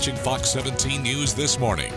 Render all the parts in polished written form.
watching Fox 17 News This Morning.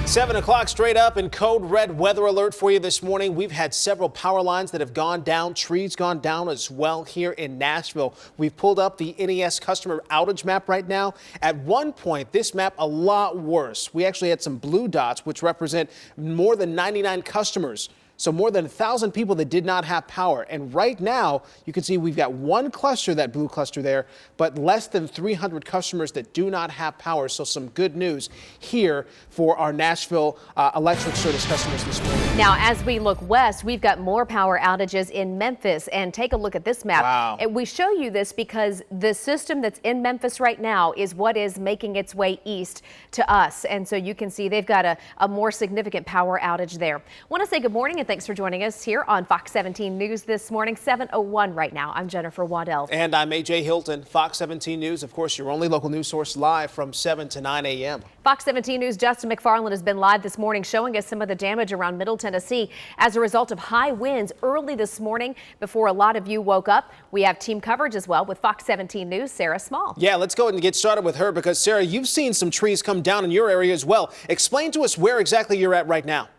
7 o'clock straight up and code red weather alert for you this morning. We've had several power lines that have gone down, trees gone down as well here in Nashville. We've pulled up the NES customer outage map right now. At one point, this map a lot worse. We actually had some blue dots, which represent more than 99 customers. So more than 1,000 people that did not have power. And right now, you can see we've got one cluster, that blue cluster there, but less than 300 customers that do not have power. So some good news here for our Nashville electric service customers this morning. Now, as we look west, we've got more power outages in Memphis. And take a look at this map. Wow. And we show you this because the system that's in Memphis right now is what is making its way east to us. And so you can see they've got a more significant power outage there. Want to say good morning and thanks for joining us here on Fox 17 News this morning, 7:01 right now. I'm Jennifer Waddell. And I'm AJ Hilton, Fox 17 News. Of course, your only local news source live from 7 to 9 a.m. Fox 17 News' Justin McFarland has been live this morning showing us some of the damage around Middle Tennessee as a result of high winds early this morning before a lot of you woke up. We have team coverage as well with Fox 17 News' Sarah Small. Yeah, let's go ahead and get started with her because, Sarah, you've seen some trees come down in your area as well. Explain to us where exactly you're at right now.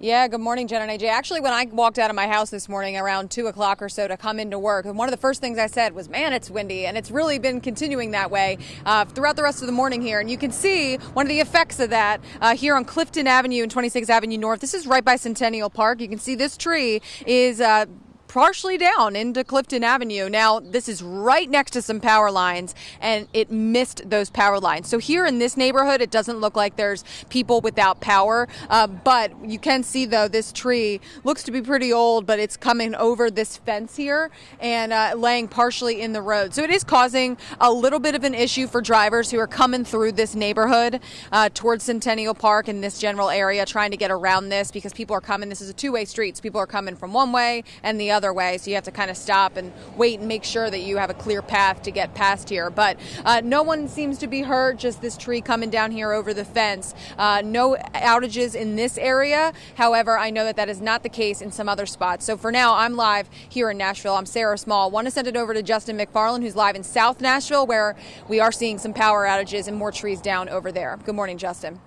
Yeah, good morning, Jen and AJ. Actually, when I walked out of my house this morning around 2 o'clock or so to come into work, one of the first things I said was, man, it's windy. And it's really been continuing that way throughout the rest of the morning here. And you can see one of the effects of that here on Clifton Avenue and 26th Avenue North. This is right by Centennial Park. You can see this tree is partially down into Clifton Avenue. Now, this is right next to some power lines, and it missed those power lines. So here in this neighborhood, it doesn't look like there's people without power, but you can see, though, this tree looks to be pretty old, but it's coming over this fence here and laying partially in the road. So it is causing a little bit of an issue for drivers who are coming through this neighborhood towards Centennial Park in this general area, trying to get around this because people are coming. This is a two-way street, so people are coming from one way and the other way, so you have to kind of stop and wait and make sure that you have a clear path to get past here. But no one seems to be hurt, just this tree coming down here over the fence. No outages in this area. However, I know that that is not the case in some other spots. So for now, I'm live here in Nashville. I'm Sarah Small. Want to send it over to Justin McFarland, who's live in South Nashville, where we are seeing some power outages and more trees down over there. Good morning, Justin.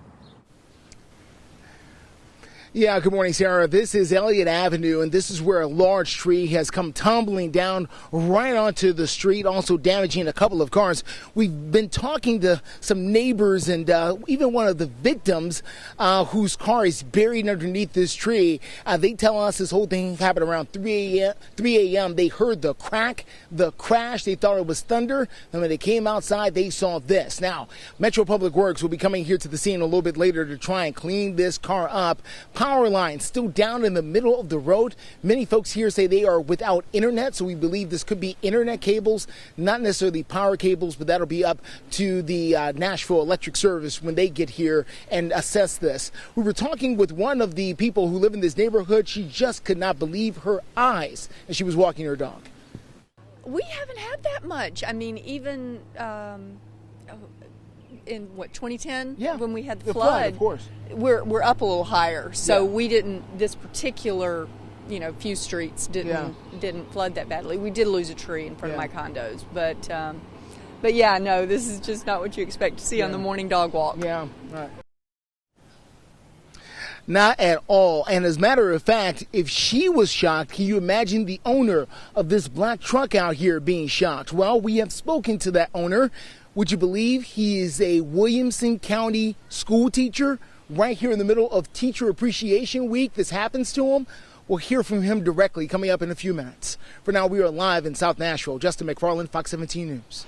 Yeah, good morning, Sarah. This is Elliott Avenue, and this is where a large tree has come tumbling down right onto the street, also damaging a couple of cars. We've been talking to some neighbors and even one of the victims whose car is buried underneath this tree. They tell us this whole thing happened around 3 a.m. They heard the crack, the crash. They thought it was thunder. And when they came outside, they saw this. Now, Metro Public Works will be coming here to the scene a little bit later to try and clean this car up. Power lines still down in the middle of the road. Many folks here say they are without internet, so we believe this could be internet cables, not necessarily power cables, but that'll be up to the Nashville Electric Service when they get here and assess this. We were talking with one of the people who live in this neighborhood. She just could not believe her eyes as she was walking her dog. We haven't had that much. I mean, even in 2010, yeah, when we had the flood, of course. We're up a little higher, so yeah. we didn't. This particular, few streets didn't flood that badly. We did lose a tree in front of my condos, but yeah, no, this is just not what you expect to see on the morning dog walk. Yeah, right. Not at all. And as a matter of fact, if she was shocked, can you imagine the owner of this black truck out here being shocked? Well, we have spoken to that owner. Would you believe he is a Williamson County school teacher right here in the middle of Teacher Appreciation Week? This happens to him. We'll hear from him directly coming up in a few minutes. For now, we are live in South Nashville. Justin McFarland, Fox 17 News.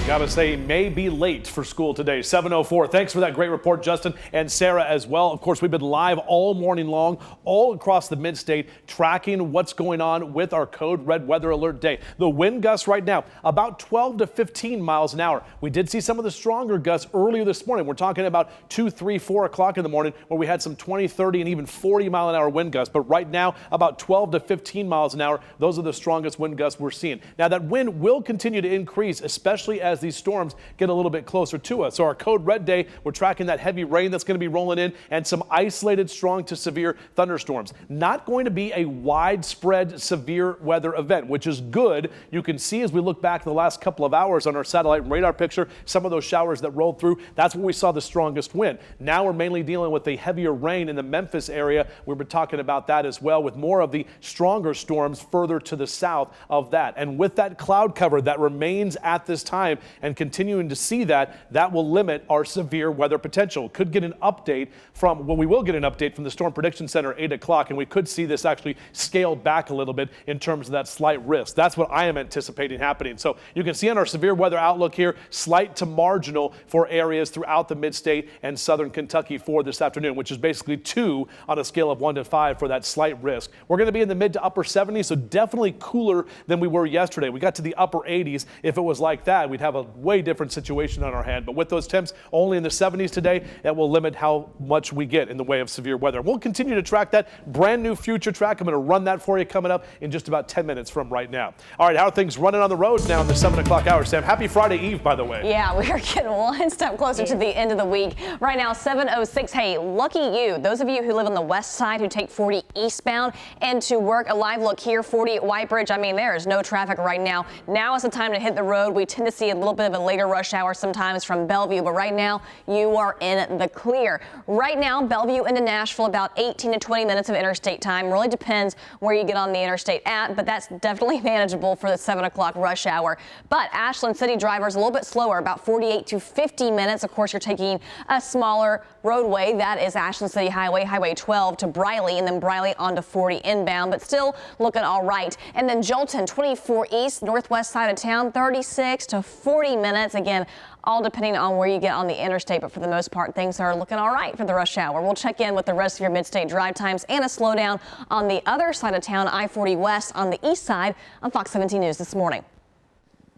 Gotta say, may be late for school today. 7:04. Thanks for that great report, Justin and Sarah as well. Of course, we've been live all morning long, all across the mid-state, tracking what's going on with our code red weather alert day. The wind gusts right now, about 12 to 15 miles an hour. We did see some of the stronger gusts earlier this morning. We're talking about 2, 3, 4 o'clock in the morning where we had some 20, 30, and even 40 mile an hour wind gusts. But right now, about 12 to 15 miles an hour. Those are the strongest wind gusts we're seeing. Now, that wind will continue to increase, especially as as these storms get a little bit closer to us. So our code red day, we're tracking that heavy rain that's going to be rolling in and some isolated strong to severe thunderstorms. Not going to be a widespread severe weather event, which is good. You can see as we look back the last couple of hours on our satellite and radar picture, some of those showers that rolled through, that's where we saw the strongest wind. Now we're mainly dealing with the heavier rain in the Memphis area. We've been talking about that as well, with more of the stronger storms further to the south of that. And with that cloud cover that remains at this time and continuing to see that will limit our severe weather potential. Could get an update from, well, we will get an update from the Storm Prediction Center at 8 o'clock, and we could see this actually scaled back a little bit in terms of that slight risk. That's what I am anticipating happening. So you can see on our severe weather outlook here, slight to marginal for areas throughout the mid-state and southern Kentucky for this afternoon, which is basically 2 on a scale of 1 to 5 for that slight risk. We're going to be in the mid to upper 70s, so definitely cooler than we were yesterday. We got to the upper 80s. If it was like that, we'd have a way different situation on our hand. But with those temps only in the 70s today, that will limit how much we get in the way of severe weather. We'll continue to track that brand new future track. I'm going to run that for you coming up in just about 10 minutes from right now. All right, how are things running on the roads now in the 7 o'clock hour, Sam? Happy Friday Eve, by the way. Yeah, we are getting one step closer to the end of the week. Right now, 7:06. Hey, lucky you. Those of you who live on the west side who take 40 eastbound and to work. A live look here, 40 at White Bridge. I mean, there is no traffic right now. Now is the time to hit the road. We tend to see a little bit of a later rush hour sometimes from Bellevue, but right now you are in the clear. Right now, Bellevue into Nashville, about 18 to 20 minutes of interstate time. Really depends where you get on the interstate at, but that's definitely manageable for the 7 o'clock rush hour. But Ashland City drivers a little bit slower, about 48 to 50 minutes. Of course, you're taking a smaller roadway. That is Ashland City Highway, Highway 12 to Briley, and then Briley onto 40 inbound, but still looking all right. And then Jolton, 24 east, northwest side of town, 36 to 40 minutes. Again, all depending on where you get on the interstate, but for the most part, things are looking all right for the rush hour. We'll check in with the rest of your mid-state drive times and a slowdown on the other side of town, I-40 west on the east side on Fox 17 News this morning.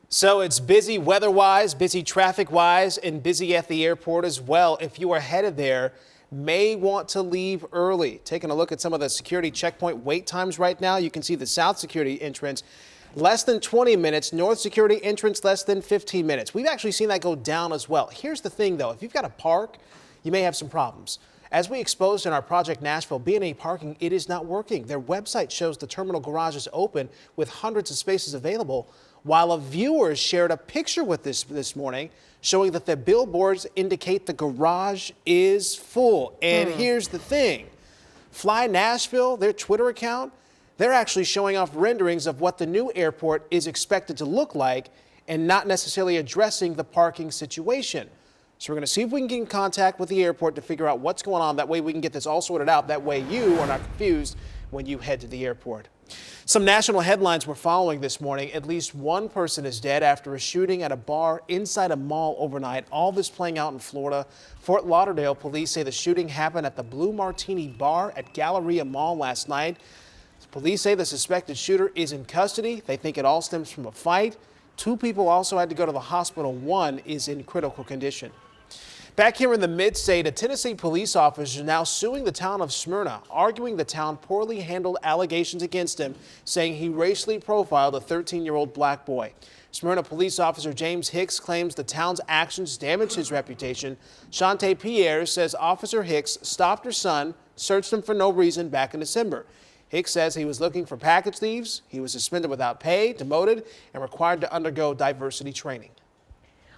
So it's busy weather-wise, busy traffic-wise, and busy at the airport as well. If you are headed there, may want to leave early. Taking a look at some of the security checkpoint wait times right now, you can see the south security entrance less than 20 minutes, north security entrance less than 15 minutes. We've actually seen that go down as well. Here's the thing, though. If you've got a park, you may have some problems. As we exposed in our Project Nashville, B&A Parking, it is not working. Their website shows the terminal garage is open with hundreds of spaces available, while a viewer shared a picture with this morning showing that the billboards indicate the garage is full. And here's the thing. Fly Nashville, their Twitter account, they're actually showing off renderings of what the new airport is expected to look like and not necessarily addressing the parking situation. So we're going to see if we can get in contact with the airport to figure out what's going on. That way we can get this all sorted out. That way you are not confused when you head to the airport. Some national headlines we're following this morning. At least one person is dead after a shooting at a bar inside a mall overnight. All this playing out in Florida. Fort Lauderdale police say the shooting happened at the Blue Martini Bar at Galleria Mall last night. Police say the suspected shooter is in custody. They think it all stems from a fight. 2 people also had to go to the hospital. 1 is in critical condition. Back here in the mid-state, a Tennessee police officer is now suing the town of Smyrna, arguing the town poorly handled allegations against him, saying he racially profiled a 13-year-old black boy. Smyrna police officer James Hicks claims the town's actions damaged his reputation. Shantae Pierre says Officer Hicks stopped her son, searched him for no reason back in December. Hicks says he was looking for package thieves. He was suspended without pay, demoted, and required to undergo diversity training.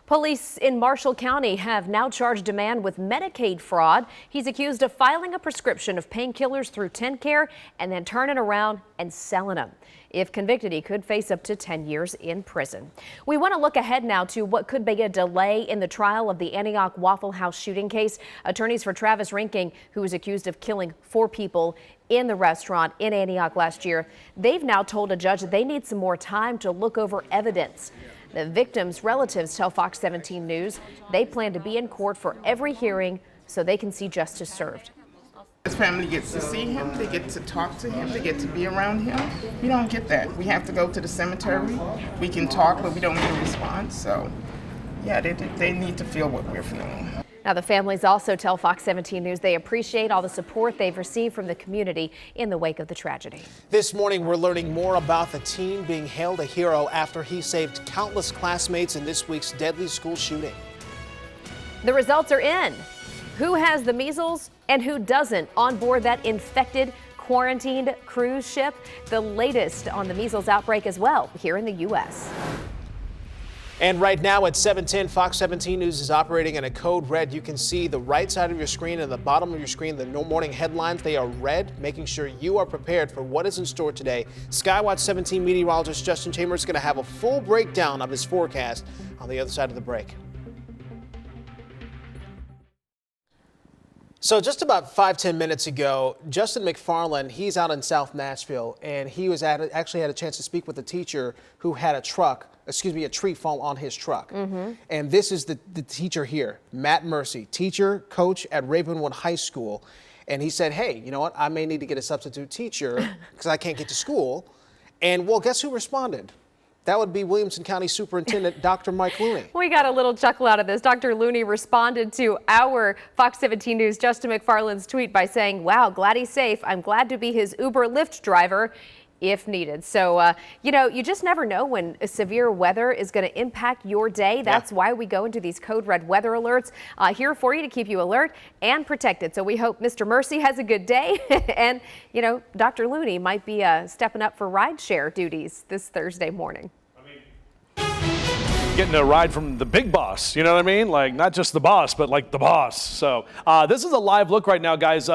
Police in Marshall County have now charged a man with Medicaid fraud. He's accused of filing a prescription of painkillers through TennCare and then turning around and selling them. If convicted, he could face up to 10 years in prison. We want to look ahead now to what could be a delay in the trial of the Antioch Waffle House shooting case. Attorneys for Travis Rinking, who was accused of killing 4 people in the restaurant in Antioch last year, they've now told a judge that they need some more time to look over evidence. The victims' relatives tell Fox 17 News they plan to be in court for every hearing so they can see justice served. His family gets to see him, they get to talk to him, they get to be around him. We don't get that. We have to go to the cemetery. We can talk, but we don't get a response. So, yeah, they need to feel what we're feeling. Now, the families also tell Fox 17 News they appreciate all the support they've received from the community in the wake of the tragedy. This morning, we're learning more about the teen being hailed a hero after he saved countless classmates in this week's deadly school shooting. The results are in. Who has the measles and who doesn't on board that infected, quarantined cruise ship? The latest on the measles outbreak as well here in the U.S. And right now at 7:10, Fox 17 News is operating in a code red. You can see the right side of your screen and the bottom of your screen, the morning headlines. They are red, making sure you are prepared for what is in store today. Skywatch 17 meteorologist Justin Chambers is going to have a full breakdown of his forecast on the other side of the break. So just about 5-10 minutes ago, Justin McFarland, he's out in South Nashville, and he was actually had a chance to speak with a teacher who had a tree fall on his truck. And this is the teacher here, Matt Mercy, teacher, coach at Ravenwood High School. And he said, hey, you know what? I may need to get a substitute teacher because I can't get to school. And well, guess who responded? That would be Williamson County Superintendent Dr. Mike Looney. We got a little chuckle out of this. Dr. Looney responded to our Fox 17 News Justin McFarland's tweet by saying, wow, glad he's safe. I'm glad to be his Uber Lyft driver if needed. So, you just never know when severe weather is going to impact your day. That's why we go into these code red weather alerts here for you to keep you alert and protected. So we hope Mr. Mercy has a good day. And, Dr. Looney might be stepping up for rideshare duties this Thursday morning. Getting a ride from the big boss, you know what I mean? Like not just the boss, but like the boss. So this is a live look right now, guys.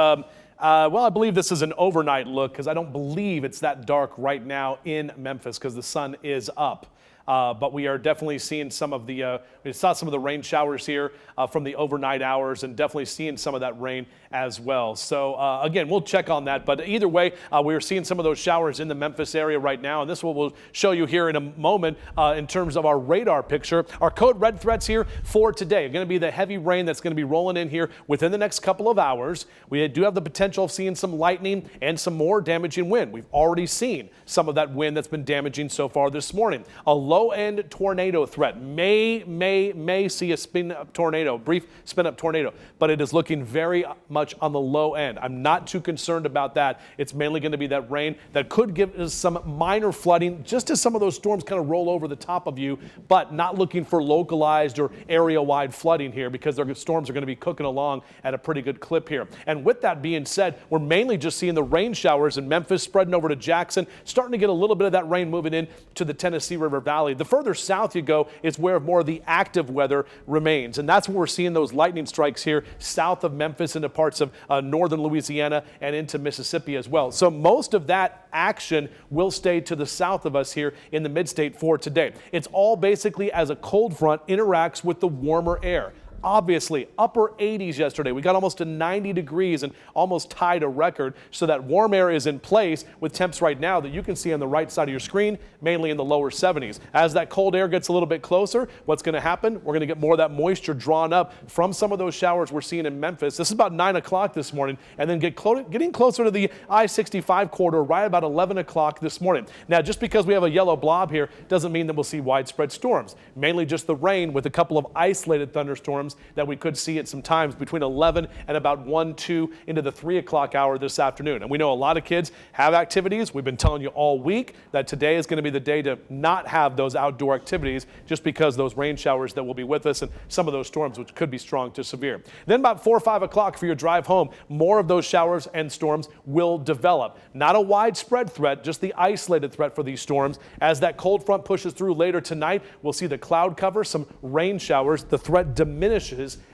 Well, I believe this is an overnight look because I don't believe it's that dark right now in Memphis because the sun is up. But we are definitely seeing some of the, we saw some of the rain showers here from the overnight hours and definitely seeing some of that rain as well. So again, we'll check on that. But either way, we're seeing some of those showers in the Memphis area right now. And this is what we'll show you here in a moment in terms of our radar picture. Our code red threats here for today are going to be the heavy rain that's going to be rolling in here within the next couple of hours. We do have the potential of seeing some lightning and some more damaging wind. We've already seen some of that wind that's been damaging so far this morning. A low-end tornado threat may see a spin-up tornado, brief spin-up tornado, but it is looking very much on the low end. I'm not too concerned about that. It's mainly going to be that rain that could give us some minor flooding just as some of those storms kind of roll over the top of you, but not looking for localized or area-wide flooding here because the storms are going to be cooking along at a pretty good clip here. And with that being said, we're mainly just seeing the rain showers in Memphis spreading over to Jackson, starting to get a little bit of that rain moving in to the Tennessee River Valley. The further south you go is where more of the active weather remains. And that's where we're seeing those lightning strikes here south of Memphis into parts of northern Louisiana and into Mississippi as well. So most of that action will stay to the south of us here in the mid-state for today. It's all basically as a cold front interacts with the warmer air. Obviously, upper 80s yesterday. We got almost to 90 degrees and almost tied a record. So that warm air is in place with temps right now that you can see on the right side of your screen, mainly in the lower 70s. As that cold air gets a little bit closer, what's going to happen? We're going to get more of that moisture drawn up from some of those showers we're seeing in Memphis. This is about 9 o'clock this morning, and then getting closer to the I-65 corridor right about 11 o'clock this morning. Now, just because we have a yellow blob here doesn't mean that we'll see widespread storms. Mainly just the rain with a couple of isolated thunderstorms that we could see at some times between 11 and about 1, 2 into the 3 o'clock hour this afternoon. And we know a lot of kids have activities. We've been telling you all week that today is going to be the day to not have those outdoor activities just because those rain showers that will be with us and some of those storms which could be strong to severe. Then about 4 or 5 o'clock for your drive home, more of those showers and storms will develop. Not a widespread threat, just the isolated threat for these storms. As that cold front pushes through later tonight, we'll see the cloud cover, some rain showers. The threat diminishes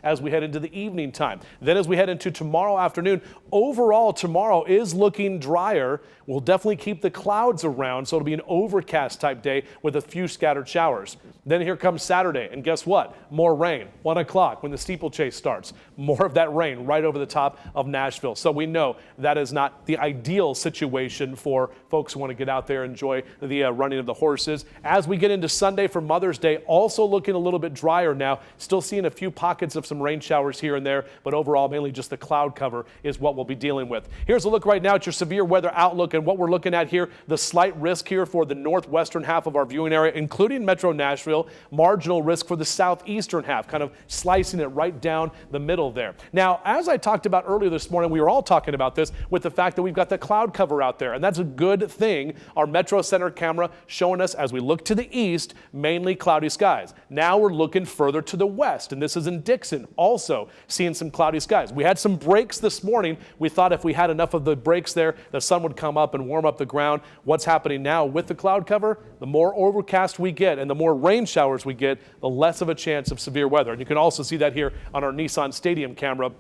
as we head into the evening time. Then as we head into tomorrow afternoon, overall tomorrow is looking drier. We'll definitely keep the clouds around, so it'll be an overcast type day with a few scattered showers. Then here comes Saturday, and guess what? More rain. 1 o'clock when the steeplechase starts. More of that rain right over the top of Nashville. So we know that is not the ideal situation for folks who want to get out there and enjoy the running of the horses. As we get into Sunday for Mother's Day, also looking a little bit drier now. Still seeing a few pockets of some rain showers here and there, but overall mainly just the cloud cover is what we'll be dealing with. Here's a look right now at your severe weather outlook and what we're looking at here. The slight risk here for the northwestern half of our viewing area, including Metro Nashville. will. Marginal risk for the southeastern half, kind of slicing it right down the middle there. Now, as I talked about earlier this morning, we were all talking about this with the fact that we've got the cloud cover out there, and that's a good thing. Our Metro Center camera showing us as we look to the east, mainly cloudy skies. Now we're looking further to the west, and this is in Dixon, also seeing some cloudy skies. We had some breaks this morning. We thought if we had enough of the breaks there, the sun would come up and warm up the ground. What's happening now with the cloud cover? The more overcast we get and the more rain showers we get, the less of a chance of severe weather. And you can also see that here on our Nissan Stadium camera,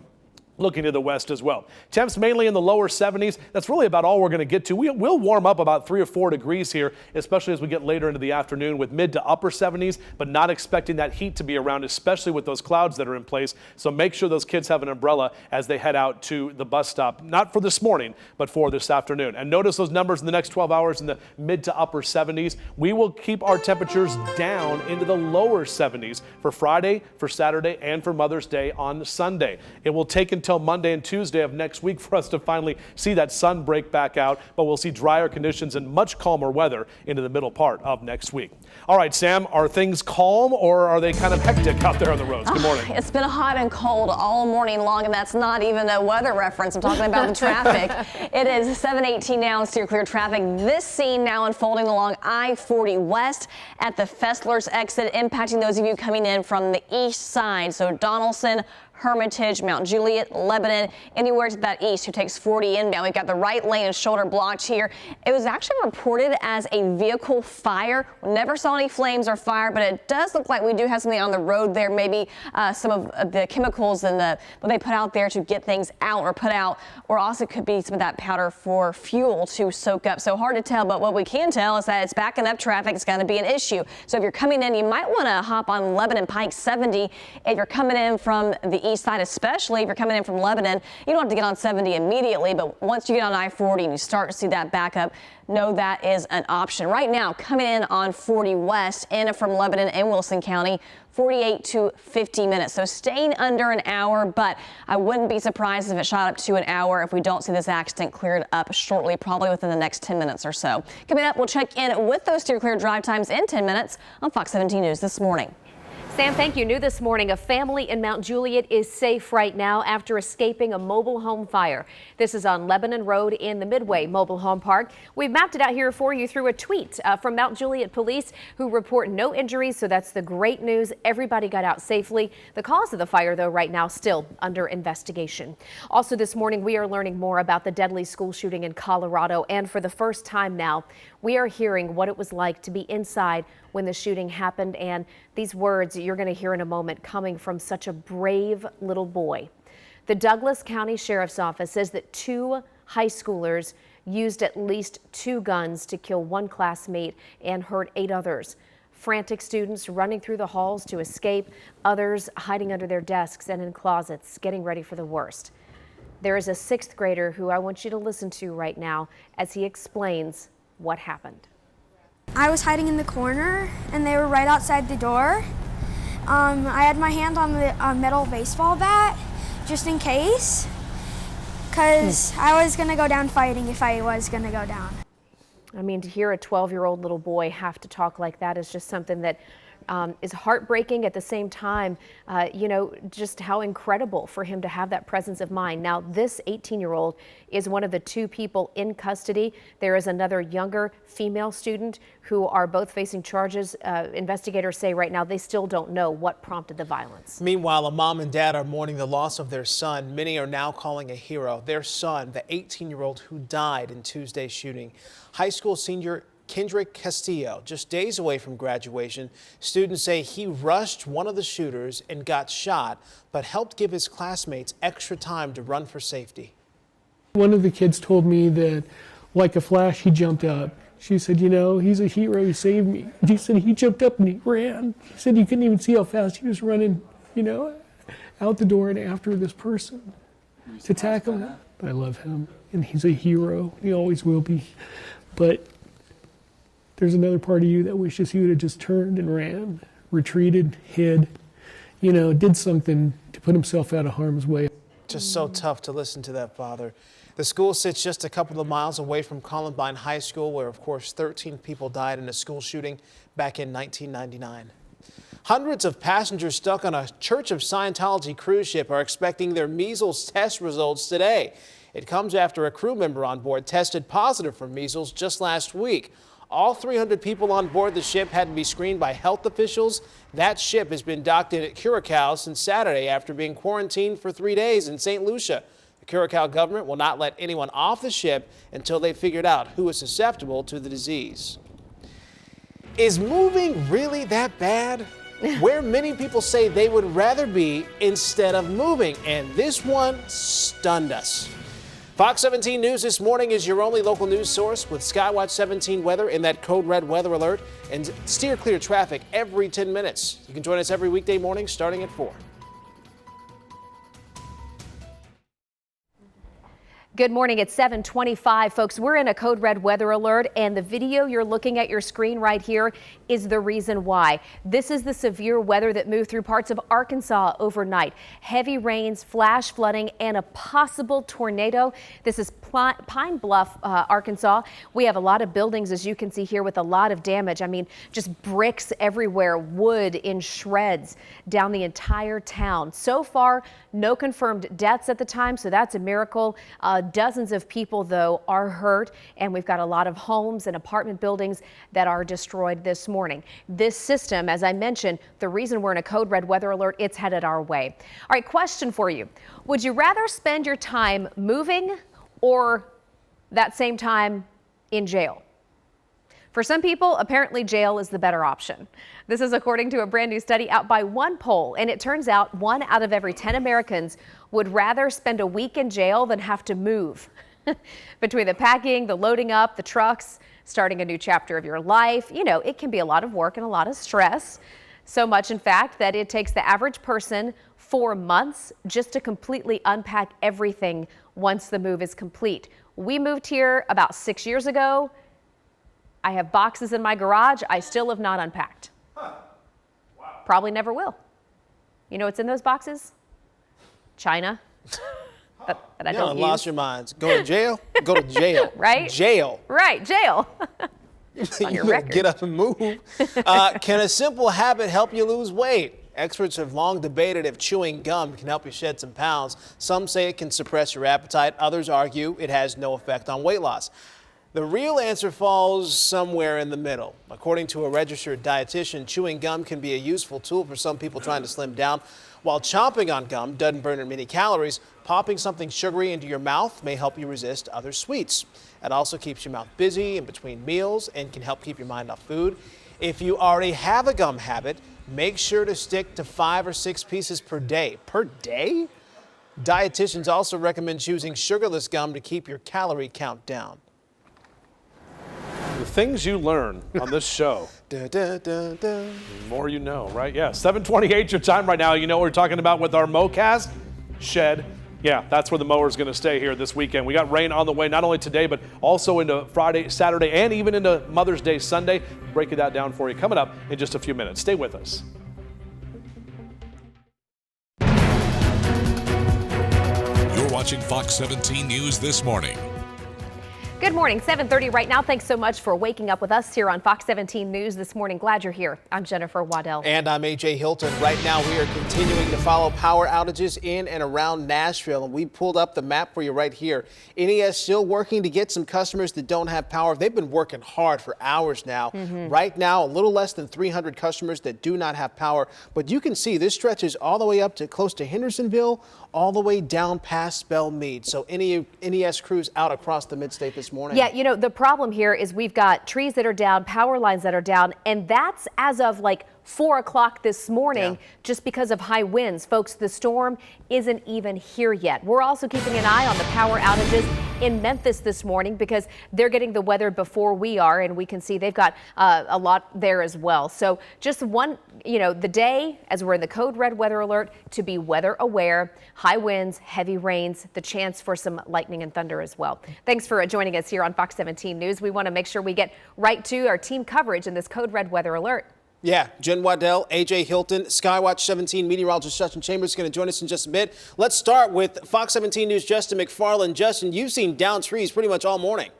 looking to the west as well. Temps mainly in the lower 70s. That's really about all we're going to get to. We'll warm up about 3 or 4 degrees here, especially as we get later into the afternoon with mid to upper 70s, but not expecting that heat to be around, especially with those clouds that are in place. So make sure those kids have an umbrella as they head out to the bus stop, not for this morning, but for this afternoon. And notice those numbers in the next 12 hours in the mid to upper 70s. We will keep our temperatures down into the lower 70s for Friday, for Saturday, and for Mother's Day on Sunday. It will take until Monday and Tuesday of next week for us to finally see that sun break back out, but we'll see drier conditions and much calmer weather into the middle part of next week. All right, Sam, are things calm or are they kind of hectic out there on the roads? Good morning. It's been hot and cold all morning long, and that's not even a weather reference. I'm talking about the traffic. It is 7:18 now and steer clear traffic. This scene now unfolding along I-40 West at the Fessler's exit, impacting those of you coming in from the east side. So Donaldson, Hermitage, Mount Juliet, Lebanon, anywhere to that east who takes 40 inbound. We've got the right lane and shoulder blocked here. It was actually reported as a vehicle fire. We never saw any flames or fire, but it does look like we do have something on the road there. Maybe some of the chemicals and what they put out there to get things out or put out, or also could be some of that powder for fuel to soak up. So hard to tell, but what we can tell is that it's backing up traffic. It's going to be an issue. So if you're coming in, you might want to hop on Lebanon Pike 70. If you're coming in from the east side, especially if you're coming in from Lebanon, you don't have to get on 70 immediately, but once you get on I-40 and you start to see that backup, know that is an option. Right now, coming in on 40 West in from Lebanon and Wilson County, 48 to 50 minutes. So staying under an hour, but I wouldn't be surprised if it shot up to an hour if we don't see this accident cleared up shortly, probably within the next 10 minutes or so. Coming up, we'll check in with those steer clear drive times in 10 minutes on Fox 17 News this morning. Sam, thank you. New this morning, a family in Mount Juliet is safe right now after escaping a mobile home fire. This is on Lebanon Road in the Midway Mobile Home Park. We've mapped it out here for you through a tweet from Mount Juliet Police, who report no injuries, so that's the great news. Everybody got out safely. The cause of the fire, though, right now still under investigation. Also this morning, we are learning more about the deadly school shooting in Colorado, and for the first time now, we are hearing what it was like to be inside when the shooting happened, and these words you're going to hear in a moment coming from such a brave little boy. The Douglas County Sheriff's Office says that 2 high schoolers used at least 2 guns to kill 1 classmate and hurt 8 others. Frantic students running through the halls to escape, others hiding under their desks and in closets, getting ready for the worst. There is a 6th grader who I want you to listen to right now as he explains what happened. I was hiding in the corner and they were right outside the door. I had my hand on the metal baseball bat just in case, because I was going to go down fighting if I was going to go down. I mean, to hear a 12-year-old little boy have to talk like that is just something that is heartbreaking. At the same time, you know, just how incredible for him to have that presence of mind. Now, this 18-year-old is one of the 2 people in custody. There is another younger female student who are both facing charges. Investigators say right now they still don't know what prompted the violence. Meanwhile, a mom and dad are mourning the loss of their son. Many are now calling a hero their son, the 18-year-old who died in Tuesday's shooting. High school senior Kendrick Castillo, just days away from graduation. Students say he rushed one of the shooters and got shot, but helped give his classmates extra time to run for safety. One of the kids told me that, like a flash, he jumped up. She said, you know, he's a hero, he saved me. She said he jumped up and he ran. She said you couldn't even see how fast he was running, you know, out the door and after this person to tackle him. I love him, and he's a hero. He always will be. But there's another part of you that wishes he would have just turned and ran, retreated, hid, you know, did something to put himself out of harm's way. Just so tough to listen to that, Father. The school sits just a couple of miles away from Columbine High School, where, of course, 13 people died in a school shooting back in 1999. Hundreds of passengers stuck on a Church of Scientology cruise ship are expecting their measles test results today. It comes after a crew member on board tested positive for measles just last week. All 300 people on board the ship had to be screened by health officials. That ship has been docked in at Curacao since Saturday after being quarantined for 3 days in St. Lucia. The Curacao government will not let anyone off the ship until they've figured out who is susceptible to the disease. Is moving really that bad? Where many people say they would rather be instead of moving, and this one stunned us. Fox 17 News this morning is your only local news source with Skywatch 17 weather in that code red weather alert and steer clear traffic every 10 minutes. You can join us every weekday morning starting at 4. Good morning. It's 7:25, folks. We're in a code red weather alert, and the video you're looking at your screen right here is the reason why. This is the severe weather that moved through parts of Arkansas overnight. Heavy rains, flash flooding, and a possible tornado. This is Pine Bluff, Arkansas. We have a lot of buildings, as you can see here, with a lot of damage. I mean, just bricks everywhere, wood in shreds down the entire town. So far, no confirmed deaths at the time, so that's a miracle. Dozens of people, though, are hurt, and we've got a lot of homes and apartment buildings that are destroyed this morning. This system, as I mentioned, the reason we're in a code red weather alert, it's headed our way. All right, question for you. Would you rather spend your time moving or that same time in jail? For some people, apparently jail is the better option. This is according to a brand new study out by OnePoll, and it turns out 1 out of every 10 Americans would rather spend a week in jail than have to move. Between the packing, the loading up, the trucks, starting a new chapter of your life, you know, it can be a lot of work and a lot of stress. So much, in fact, that it takes the average person 4 months just to completely unpack everything once the move is complete. We moved here about 6 years ago. I have boxes in my garage I still have not unpacked. Wow. Probably never will. You know what's in those boxes? China. that I don't use. Lost your minds. Go to jail? Go to jail. Right? Jail. Right, jail. On your record. Get up and move. Can a simple habit help you lose weight? Experts have long debated if chewing gum can help you shed some pounds. Some say it can suppress your appetite. Others argue it has no effect on weight loss. The real answer falls somewhere in the middle. According to a registered dietitian, chewing gum can be a useful tool for some people trying to slim down. While chomping on gum doesn't burn as many calories, popping something sugary into your mouth may help you resist other sweets. It also keeps your mouth busy in between meals and can help keep your mind off food. If you already have a gum habit, make sure to stick to 5 or 6 pieces per day. Per day? Dietitians also recommend choosing sugarless gum to keep your calorie count down. The things you learn on this show. The more you know, right? Yeah, 7:28 your time right now. You know what we're talking about with our MoCast? Shed. Yeah, that's where the mower is going to stay here this weekend. We got rain on the way, not only today, but also into Friday, Saturday, and even into Mother's Day Sunday. Breaking that down for you coming up in just a few minutes. Stay with us. You're watching Fox 17 News this morning. Good morning, 7:30 right now. Thanks so much for waking up with us here on Fox 17 News this morning. Glad you're here. I'm Jennifer Waddell. And I'm AJ Hilton. Right now we are continuing to follow power outages in and around Nashville. And we pulled up the map for you right here. NES still working to get some customers that don't have power. They've been working hard for hours now. Right now, a little less than 300 customers that do not have power. But you can see this stretches all the way up to close to Hendersonville, all the way down past Bellmead. So any NES crews out across the midstate this morning. Yeah, you know, the problem here is we've got trees that are down, power lines that are down, and that's as of like 4 o'clock this morning, just because of high winds. Folks, the storm isn't even here yet. We're also keeping an eye on the power outages in Memphis this morning because they're getting the weather before we are, and we can see they've got a lot there as well. So just one, you know, the day as we're in the code red weather alert to be weather aware, high winds, heavy rains, the chance for some lightning and thunder as well. Thanks for joining us here on Fox 17 News. We want to make sure we get right to our team coverage in this code red weather alert. Yeah, Jen Waddell, AJ Hilton, Skywatch 17 meteorologist Justin Chambers is going to join us in just a bit. Let's start with Fox 17 News' Justin McFarland. Justin, you've seen down trees pretty much all morning.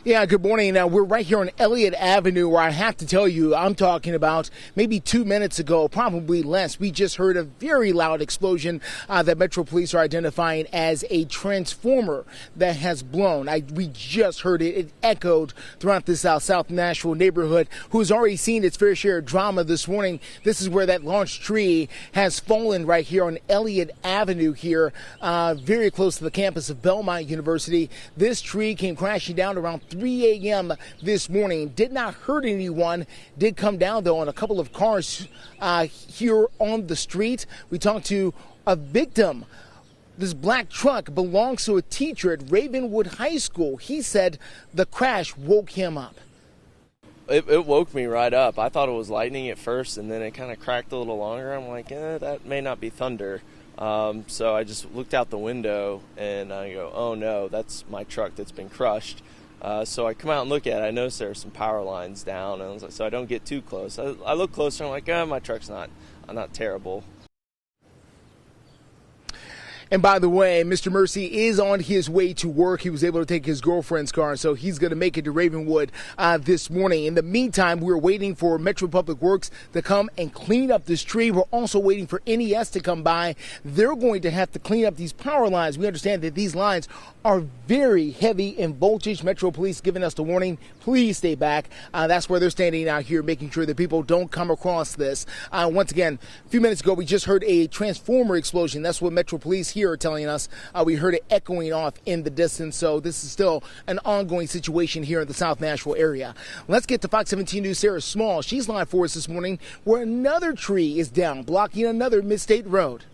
Yeah, good morning. Now, we're right here on Elliott Avenue, where I have to tell you, I'm talking about maybe 2 minutes ago, probably less. We just heard a very loud explosion that Metro Police are identifying as a transformer that has blown. We just heard it. It echoed throughout this South Nashville neighborhood, who's already seen its fair share of drama this morning. This is where that launch tree has fallen right here on Elliott Avenue here, very close to the campus of Belmont University. This tree came crashing down around 3 a.m. this morning. Did not hurt anyone. Did come down, though, on a couple of cars here on the street. We talked to a victim. This black truck belongs to a teacher at Ravenwood High School. He said the crash woke him up. It woke me right up. I thought it was lightning at first, and then it kind of cracked a little longer. I'm like, that may not be thunder. So I just looked out the window, and I go, oh, no, that's my truck that's been crushed. So I come out and look at it. I noticed there are some power lines down, and I was like, so I don't get too close. I look closer, and I'm like, my truck's not terrible. And by the way, Mr. Mercy is on his way to work. He was able to take his girlfriend's car, so he's going to make it to Ravenwood this morning. In the meantime, we're waiting for Metro Public Works to come and clean up this tree. We're also waiting for NES to come by. They're going to have to clean up these power lines. We understand that these lines are very heavy in voltage. Metro Police giving us the warning, please stay back. That's where they're standing out here, making sure that people don't come across this. Once again, a few minutes ago, we just heard a transformer explosion. That's what Metro Police here are telling us. We heard it echoing off in the distance, so this is still an ongoing situation here in the South Nashville area. Let's get to Fox 17 News' Sarah Small. She's live for us this morning, where another tree is down, blocking another Mid-State road.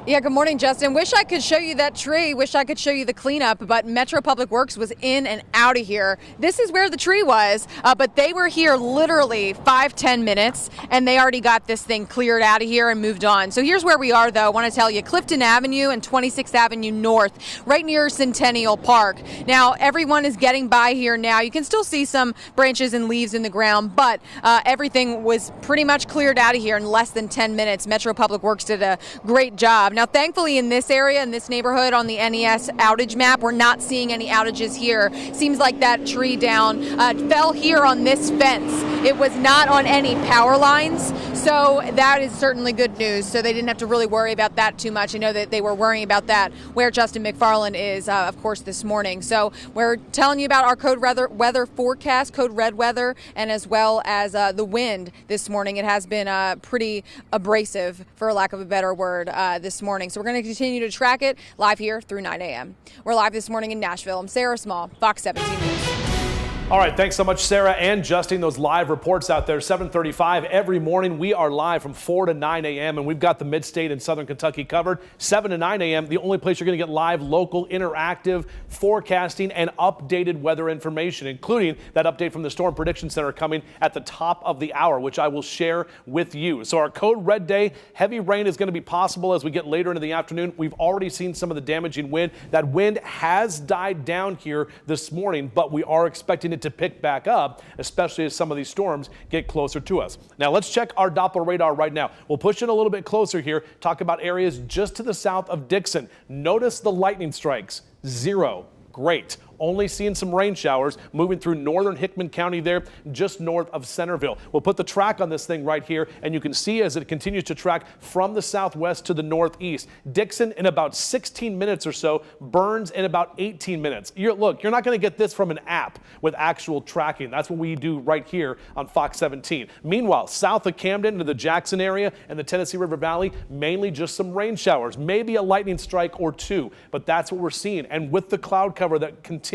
Yeah, good morning, Justin. Wish I could show you that tree. Wish I could show you the cleanup, but Metro Public Works was in and out of here. This is where the tree was, but they were here literally 5-10 minutes, and they already got this thing cleared out of here and moved on. So here's where we are, though. I want to tell you, Clifton Avenue and 26th Avenue North, right near Centennial Park. Now, everyone is getting by here now. You can still see some branches and leaves in the ground, but everything was pretty much cleared out of here in less than 10 minutes. Metro Public Works did a great job. Now, thankfully, in this area, in this neighborhood on the NES outage map, we're not seeing any outages here. Seems like that tree down fell here on this fence. It was not on any power lines, so that is certainly good news. So they didn't have to really worry about that too much. I know that they were worrying about that where Justin McFarland is, of course, this morning. So we're telling you about our code weather forecast, code red weather, and as well as the wind this morning. It has been pretty abrasive, for lack of a better word, this morning. So we're going to continue to track it live here through 9 a.m. We're live this morning in Nashville. I'm Sarah Small, Fox 17 News. All right, thanks so much, Sarah and Justin. Those live reports out there, 7:35 every morning. We are live from 4 to 9 a.m., and we've got the Mid-State and Southern Kentucky covered. 7 to 9 a.m., the only place you're going to get live, local, interactive forecasting and updated weather information, including that update from the Storm Prediction Center coming at the top of the hour, which I will share with you. So our code red day, heavy rain is going to be possible as we get later into the afternoon. We've already seen some of the damaging wind. That wind has died down here this morning, but we are expecting it to pick back up, especially as some of these storms get closer to us. Now let's check our Doppler radar right now. We'll push in a little bit closer here, talk about areas just to the south of Dixon. Notice the lightning strikes, 0. Great. Only seeing some rain showers moving through northern Hickman County there, just north of Centerville. We'll put the track on this thing right here, and you can see as it continues to track from the southwest to the northeast. Dixon in about 16 minutes or so, Burns in about 18 minutes. Look, you're not going to get this from an app with actual tracking. That's what we do right here on Fox 17. Meanwhile, south of Camden into the Jackson area and the Tennessee River Valley, mainly just some rain showers, maybe a lightning strike or two, but that's what we're seeing. And with the cloud cover that continues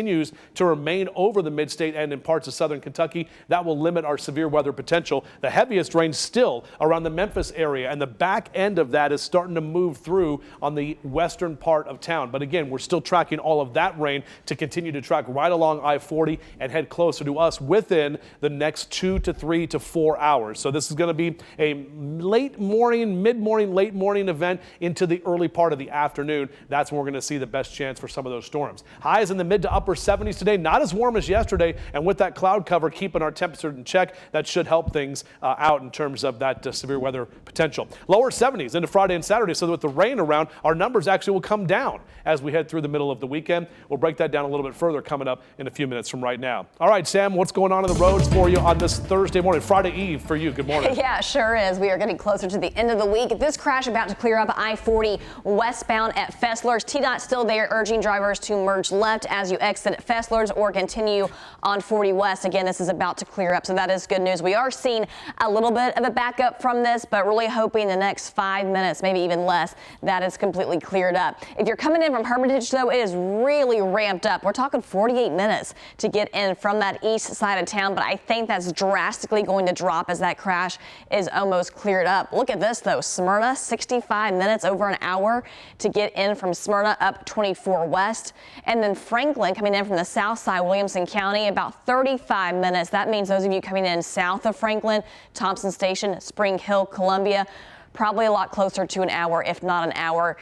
to remain over the Mid-State and in parts of southern Kentucky, that will limit our severe weather potential. The heaviest rain still around the Memphis area, and the back end of that is starting to move through on the western part of town. But again, we're still tracking all of that rain to continue to track right along I-40 and head closer to us within the next 2 to 3 to 4 hours. So this is going to be a late morning, mid-morning, late morning event into the early part of the afternoon. That's when we're going to see the best chance for some of those storms. Highs in the mid to upper upper 70s today. Not as warm as yesterday. And with that cloud cover keeping our temperature in check, that should help things out in terms of that severe weather potential. Lower 70s into Friday and Saturday. So that with the rain around, our numbers actually will come down as we head through the middle of the weekend. We'll break that down a little bit further coming up in a few minutes from right now. All right, Sam, what's going on the roads for you on this Thursday morning, Friday Eve for you? Good morning. Yeah, sure is. We are getting closer to the end of the week. This crash about to clear up I-40 westbound at Fessler's. TDOT still there, urging drivers to merge left as you exit at Fessler's or continue on 40 West. Again, this is about to clear up, so that is good news. We are seeing a little bit of a backup from this, but really hoping the next 5 minutes, maybe even less, that is completely cleared up. If you're coming in from Hermitage, though, it is really ramped up. We're talking 48 minutes to get in from that east side of town, but I think that's drastically going to drop as that crash is almost cleared up. Look at this, though. Smyrna, 65 minutes, over an hour to get in from Smyrna up 24 West. And then Franklin coming in from the south side, Williamson County, about 35 minutes. That means those of you coming in south of Franklin, Thompson Station, Spring Hill, Columbia, probably a lot closer to an hour, if not an hour,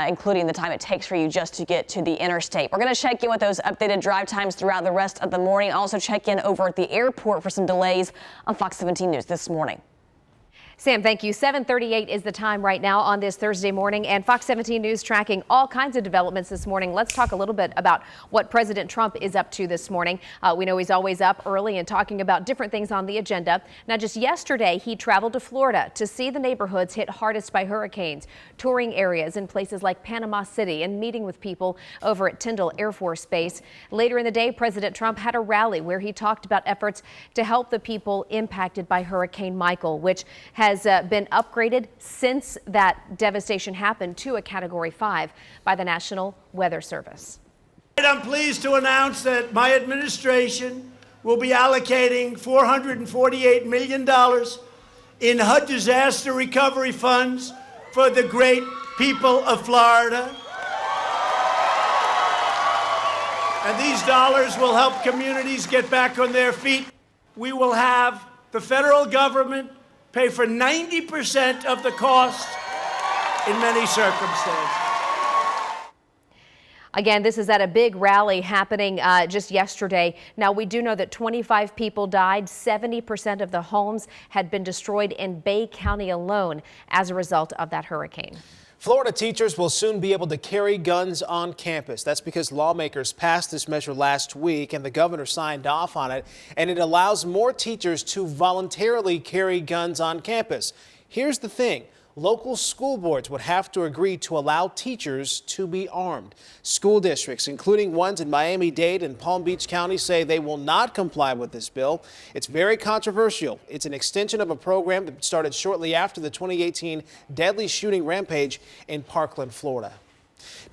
including the time it takes for you just to get to the interstate. We're going to check in with those updated drive times throughout the rest of the morning. Also check in over at the airport for some delays on Fox 17 News this morning. Sam, thank you. 7:38 is the time right now on this Thursday morning, and Fox 17 News tracking all kinds of developments this morning. Let's talk a little bit about what President Trump is up to this morning. We know he's always up early and talking about different things on the agenda. Now, just yesterday, he traveled to Florida to see the neighborhoods hit hardest by hurricanes, touring areas in places like Panama City and meeting with people over at Tyndall Air Force Base. Later in the day, President Trump had a rally where he talked about efforts to help the people impacted by Hurricane Michael, which has been upgraded since that devastation happened to a Category 5 by the National Weather Service. I'm pleased to announce that my administration will be allocating $448 million in HUD disaster recovery funds for the great people of Florida. And these dollars will help communities get back on their feet. We will have the federal government pay for 90% of the cost in many circumstances. Again, this is at a big rally happening just yesterday. Now, we do know that 25 people died. 70% of the homes had been destroyed in Bay County alone as a result of that hurricane. Florida teachers will soon be able to carry guns on campus. That's because lawmakers passed this measure last week and the governor signed off on it, and it allows more teachers to voluntarily carry guns on campus. Here's the thing. Local school boards would have to agree to allow teachers to be armed. School districts, including ones in Miami-Dade and Palm Beach County, say they will not comply with this bill. It's very controversial. It's an extension of a program that started shortly after the 2018 deadly shooting rampage in Parkland, Florida.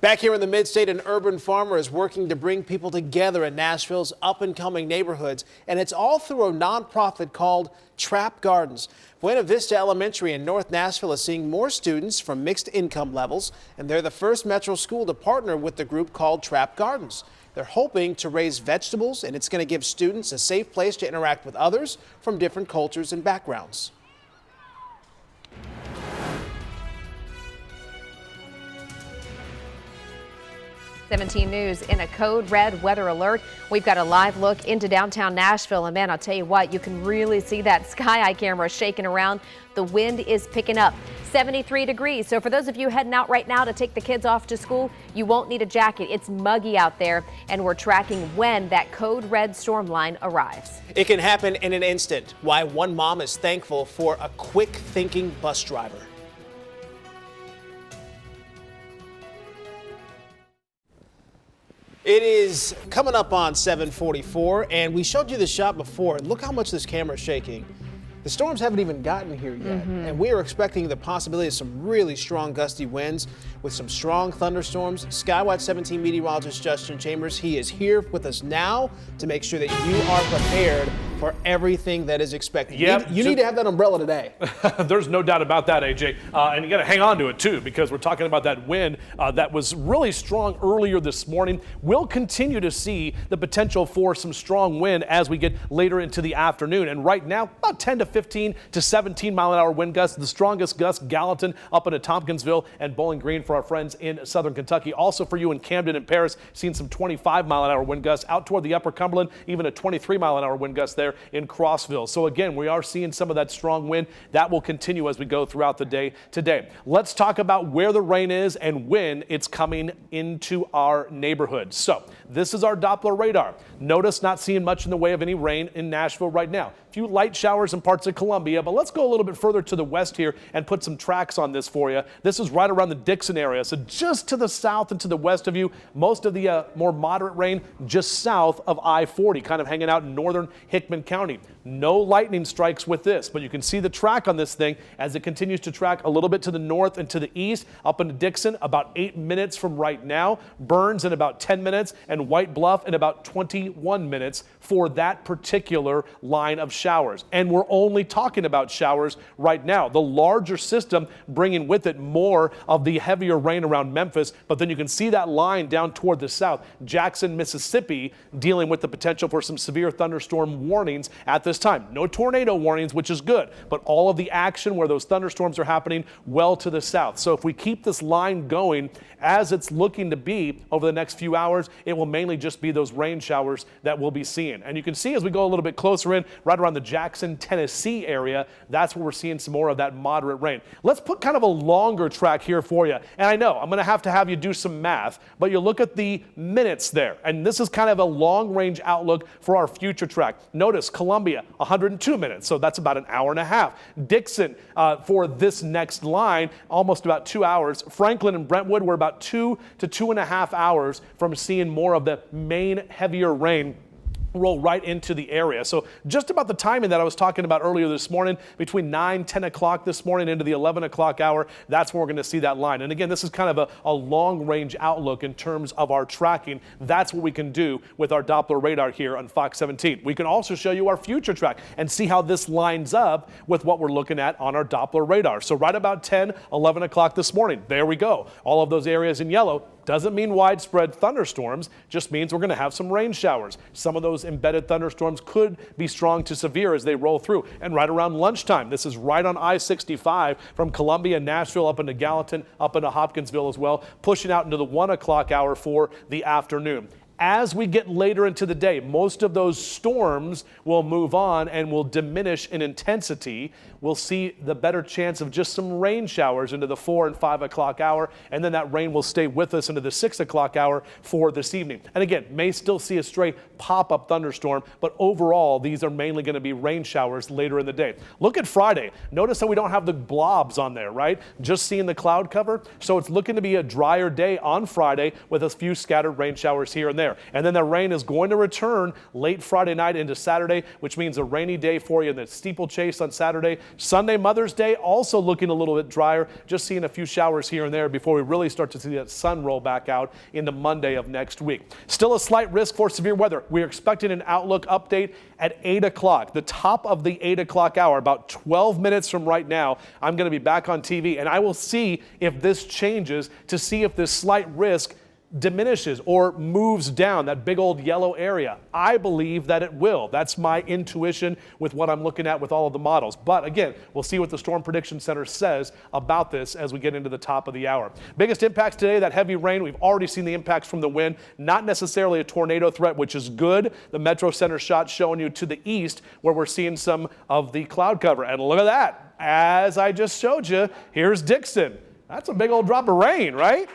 Back here in the Mid-State, an urban farmer is working to bring people together in Nashville's up-and-coming neighborhoods, and it's all through a nonprofit called Trap Gardens. Buena Vista Elementary in North Nashville is seeing more students from mixed income levels, and they're the first metro school to partner with the group called Trap Gardens. They're hoping to raise vegetables, and it's going to give students a safe place to interact with others from different cultures and backgrounds. News in a code red weather alert. We've got a live look into downtown Nashville, and man, I'll tell you what, you can really see that Sky Eye camera shaking around. The wind is picking up. 73 degrees. So for those of you heading out right now to take the kids off to school, you won't need a jacket. It's muggy out there, and we're tracking when that code red storm line arrives. It can happen in an instant. Why one mom is thankful for a quick thinking bus driver. It is coming up on 7:44, and we showed you the shot before. Look how much this camera is shaking. The storms haven't even gotten here yet, and we are expecting the possibility of some really strong gusty winds with some strong thunderstorms. Skywatch 17 meteorologist Justin Chambers, he is here with us now to make sure that you are prepared for everything that is expected. Yep. You need to have that umbrella today. There's no doubt about that, AJ. And you got to hang on to it, too, because we're talking about that wind that was really strong earlier this morning. We'll continue to see the potential for some strong wind as we get later into the afternoon. And right now, about 10 to 15 to 17 mile an hour wind gusts. The strongest gust, Gallatin up into Tompkinsville and Bowling Green for our friends in southern Kentucky. Also for you in Camden and Paris, seeing some 25 mile an hour wind gusts out toward the upper Cumberland, even a 23 mile an hour wind gust there in Crossville. So again, we are seeing some of that strong wind that will continue as we go throughout the day today. Let's talk about where the rain is and when it's coming into our neighborhood. So this is our Doppler radar. Notice not seeing much in the way of any rain in Nashville right now. A few light showers in parts of Columbia, but let's go a little bit further to the west here and put some tracks on this for you. This is right around the Dixon area. So just to the south and to the west of you, most of the more moderate rain just south of I-40, kind of hanging out in northern Hickman County. No lightning strikes with this, but you can see the track on this thing as it continues to track a little bit to the north and to the east, up into Dixon, about 8 minutes from right now, Burns in about 10 minutes, and White Bluff in about 21 minutes for that particular line of showers. And we're only talking about showers right now. The larger system bringing with it more of the heavier rain around Memphis, but then you can see that line down toward the south. Jackson, Mississippi, dealing with the potential for some severe thunderstorm warnings at this time. No tornado warnings, which is good, but all of the action where those thunderstorms are happening well to the south. So if we keep this line going as it's looking to be over the next few hours, it will mainly just be those rain showers that we'll be seeing. And you can see as we go a little bit closer in, right around the Jackson, Tennessee area, that's where we're seeing some more of that moderate rain. Let's put kind of a longer track here for you. And I know I'm going to have you do some math, but you look at the minutes there, and this is kind of a long range outlook for our future track. Notice Columbia, 102 minutes, so that's about an hour and a half. Dixon, for this next line, almost about 2 hours. Franklin and Brentwood, we're about 2 to 2.5 hours from seeing more of the main heavier rain roll right into the area. So just about the timing that I was talking about earlier this morning, between 9, 10 o'clock this morning into the 11 o'clock hour, that's where we're going to see that line. And again, this is kind of a long range outlook in terms of our tracking. That's what we can do with our Doppler radar here on Fox 17. We can also show you our future track and see how this lines up with what we're looking at on our Doppler radar. So right about 10, 11 o'clock this morning, there we go. All of those areas in yellow. Doesn't mean widespread thunderstorms, just means we're going to have some rain showers. Some of those embedded thunderstorms could be strong to severe as they roll through. And right around lunchtime, this is right on I-65 from Columbia, Nashville, up into Gallatin, up into Hopkinsville as well, pushing out into the 1 o'clock hour for the afternoon. As we get later into the day, most of those storms will move on and will diminish in intensity. We'll see the better chance of just some rain showers into the 4 and 5 o'clock hour, and then that rain will stay with us into the 6 o'clock hour for this evening. And again, may still see a stray pop-up thunderstorm, but overall, these are mainly going to be rain showers later in the day. Look at Friday. Notice how we don't have the blobs on there, right? Just seeing the cloud cover. So it's looking to be a drier day on Friday with a few scattered rain showers here and there. And then the rain is going to return late Friday night into Saturday, which means a rainy day for you in the steeplechase on Saturday. Sunday, Mother's Day, also looking a little bit drier, just seeing a few showers here and there before we really start to see that sun roll back out into Monday of next week. Still a slight risk for severe weather. We're expecting an outlook update at 8 o'clock, the top of the 8 o'clock hour, about 12 minutes from right now. I'm going to be back on TV, and I will see if this changes to see if this slight risk diminishes or moves down that big old yellow area. I believe that it will. That's my intuition with what I'm looking at with all of the models. But again, we'll see what the Storm Prediction Center says about this as we get into the top of the hour. Biggest impacts today, that heavy rain. We've already seen the impacts from the wind. Not necessarily a tornado threat, which is good. The Metro Center shot showing you to the east where we're seeing some of the cloud cover. And look at that. As I just showed you, here's Dixon. That's a big old drop of rain, right?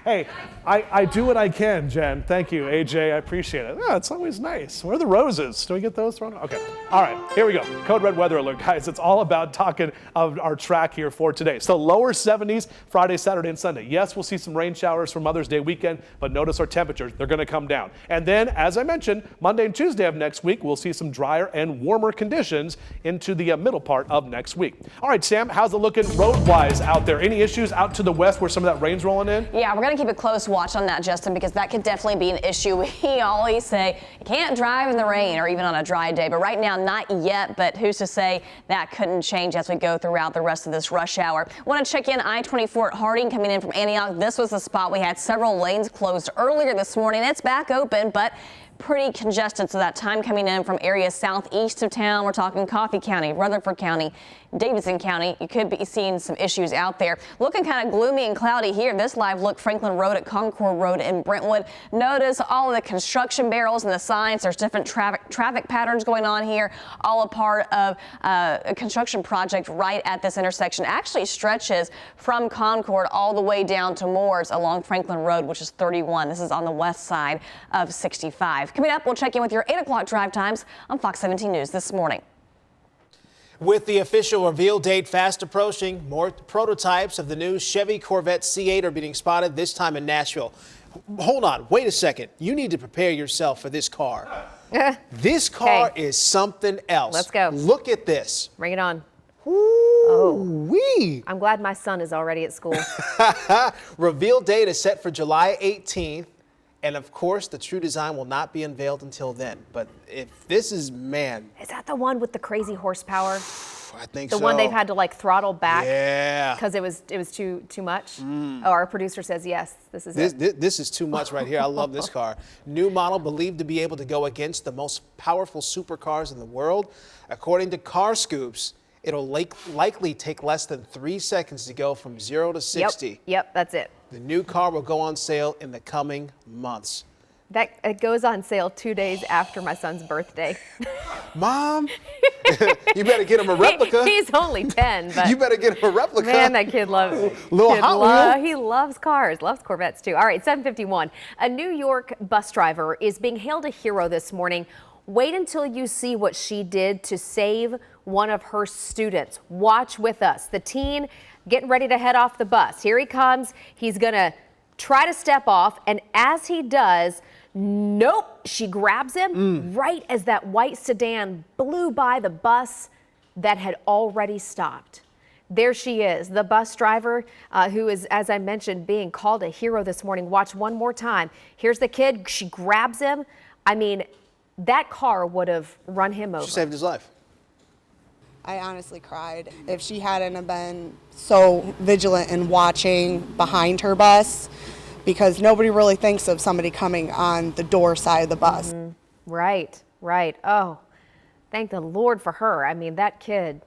Hey, I do what I can, Jen. Thank you, AJ. I appreciate it. Oh, it's always nice. Where are the roses? Do we get those thrown? Okay. All right. Here we go. Code Red Weather Alert, guys. It's all about talking of our track here for today. So lower 70s Friday, Saturday, and Sunday. Yes, we'll see some rain showers for Mother's Day weekend, but notice our temperatures. They're going to come down. And then, as I mentioned, Monday and Tuesday of next week, we'll see some drier and warmer conditions into the middle part of next week. All right, Sam, how's it looking road-wise out there? Any issues out to the west where some of that rain's rolling in? Yeah, we're going to keep a close watch on that, Justin, because that could definitely be an issue. We always say you can't drive in the rain or even on a dry day, but right now not yet, but who's to say that couldn't change as we go throughout the rest of this rush hour. Want to check in I-24 at Harding coming in from Antioch. This was the spot we had several lanes closed earlier this morning. It's back open, but pretty congested, so that time coming in from areas southeast of town. We're talking Coffee County, Rutherford County, Davidson County. You could be seeing some issues out there. Looking kind of gloomy and cloudy here. This live look, Franklin Road at Concord Road in Brentwood. Notice all of the construction barrels and the signs. There's different traffic patterns going on here, all a part of a construction project right at this intersection. Actually stretches from Concord all the way down to Moores along Franklin Road, which is 31. This is on the west side of 65. Coming up, we'll check in with your 8 o'clock drive times on Fox 17 News this morning. With the official reveal date fast approaching, more prototypes of the new Chevy Corvette C8 are being spotted, this time in Nashville. Hold on, wait a second. You need to prepare yourself for this car. This car is something else. Let's go. Look at this. Bring it on. Wee. I'm glad my son is already at school. Reveal date is set for July 18th. And of course, the true design will not be unveiled until then. But if this is, man. Is that the one with the crazy horsepower? I think the so. one they've had to like throttle back. Yeah. Because it was too much. Oh, our producer says yes. This is it. This is too much right here. I love this car. New model believed to be able to go against the most powerful supercars in the world. According to Car Scoops, it'll likely take less than 3 seconds to go from 0 to 60. Yep, that's it. The new car will go on sale in the coming months. It goes on sale 2 days after my son's birthday. Mom, you better get him a replica. He's only 10, but you better get him a replica. Man, that kid loves he loves cars, loves Corvettes too. All right, 7:51. A New York bus driver is being hailed a hero this morning. Wait until you see what she did to save one of her students. Watch with us. The teen getting ready to head off the bus. Here he comes. He's going to try to step off. And as he does, nope, she grabs him right as that white sedan blew by the bus that had already stopped. There she is, the bus driver who is, as I mentioned, being called a hero this morning. Watch one more time. Here's the kid. She grabs him. I mean, that car would have run him over. She saved his life. I honestly cried. If she hadn't have been so vigilant in watching behind her bus, because nobody really thinks of somebody coming on the door side of the bus. Right. Oh, thank the Lord for her. I mean, that kid,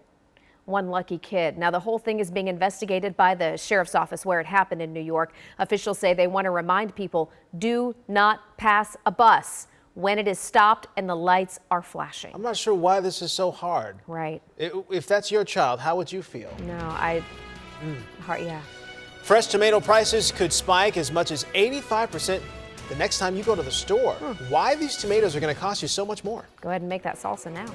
one lucky kid. Now, the whole thing is being investigated by the sheriff's office where it happened in New York. Officials say they want to remind people, do not pass a bus when it is stopped and the lights are flashing. I'm not sure why this is so hard. Right. If that's your child, how would you feel? No, yeah. Fresh tomato prices could spike as much as 85% the next time you go to the store. Why these tomatoes are going to cost you so much more? Go ahead and make that salsa now.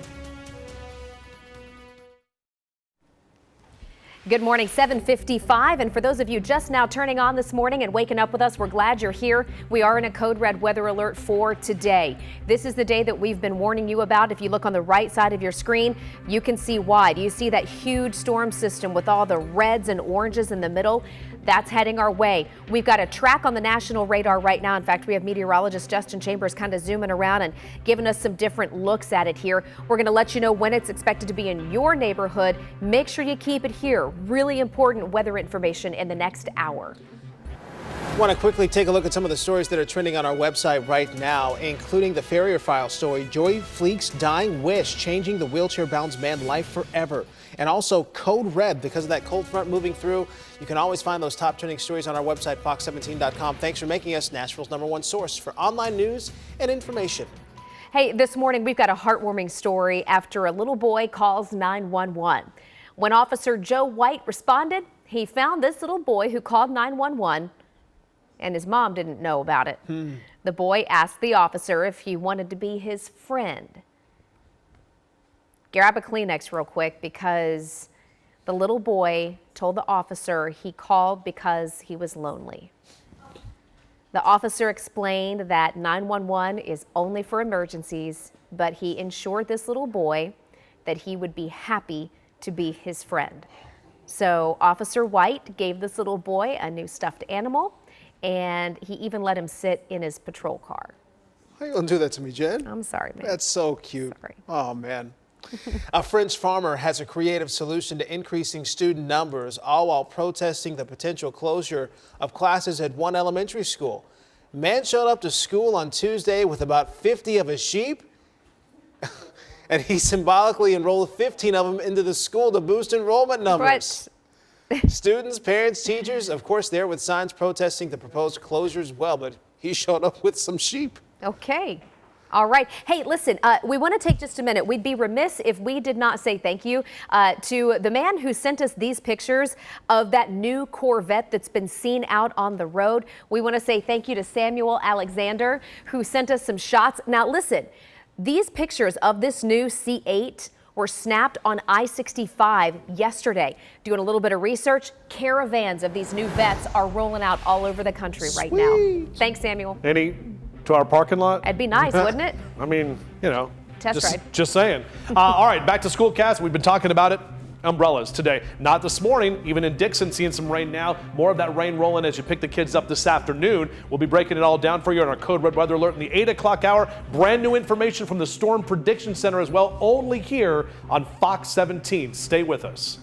Good morning, 7:55, and for those of you just now turning on this morning and waking up with us, we're glad you're here. We are in a code red weather alert for today. This is the day that we've been warning you about. If you look on the right side of your screen, you can see why. Do you see that huge storm system with all the reds and oranges in the middle? That's heading our way. We've got a track on the national radar right now. In fact, we have meteorologist Justin Chambers kind of zooming around and giving us some different looks at it here. We're going to let you know when it's expected to be in your neighborhood. Make sure you keep it here. Really important weather information in the next hour. I want to quickly take a look at some of the stories that are trending on our website right now, including the Farrier File story, Joy Fleek's dying wish, changing the wheelchair-bound man's life forever. And also Code Red, because of that cold front moving through. You can always find those top trending stories on our website, fox17.com. Thanks for making us Nashville's #1 source for online news and information. Hey, this morning we've got a heartwarming story after a little boy calls 911. When Officer Joe White responded, he found this little boy who called 911, and his mom didn't know about it. The boy asked the officer if he wanted to be his friend. Grab a Kleenex real quick, because the little boy told the officer he called because he was lonely. The officer explained that 911 is only for emergencies, but he ensured this little boy that he would be happy to be his friend. So Officer White gave this little boy a new stuffed animal, and he even let him sit in his patrol car. How you gonna do that to me, Jen? I'm sorry, man. That's so cute. Sorry. Oh, man. A French farmer has a creative solution to increasing student numbers, all while protesting the potential closure of classes at one elementary school. Man showed up to school on Tuesday with about 50 of his sheep, and he symbolically enrolled 15 of them into the school to boost enrollment numbers. Students, parents, teachers, of course, there with signs protesting the proposed closure as well, but he showed up with some sheep. Okay. All right. Hey, listen, we want to take just a minute. We'd be remiss if we did not say thank you to the man who sent us these pictures of that new Corvette that's been seen out on the road. We want to say thank you to Samuel Alexander, who sent us some shots. Now, listen, these pictures of this new C8 were snapped on I-65 yesterday. Doing a little bit of research, caravans of these new Vettes are rolling out all over the country right now. Thanks, Samuel. Any to our parking lot? It'd be nice, wouldn't it? I mean, you know, Test ride. Just saying. All right, back to school cast. We've been talking about it. Umbrellas today. Not this morning. Even in Dixon, seeing some rain now. More of that rain rolling as you pick the kids up this afternoon. We'll be breaking it all down for you on our Code Red Weather Alert in the 8 o'clock hour. Brand new information from the Storm Prediction Center as well, only here on Fox 17. Stay with us.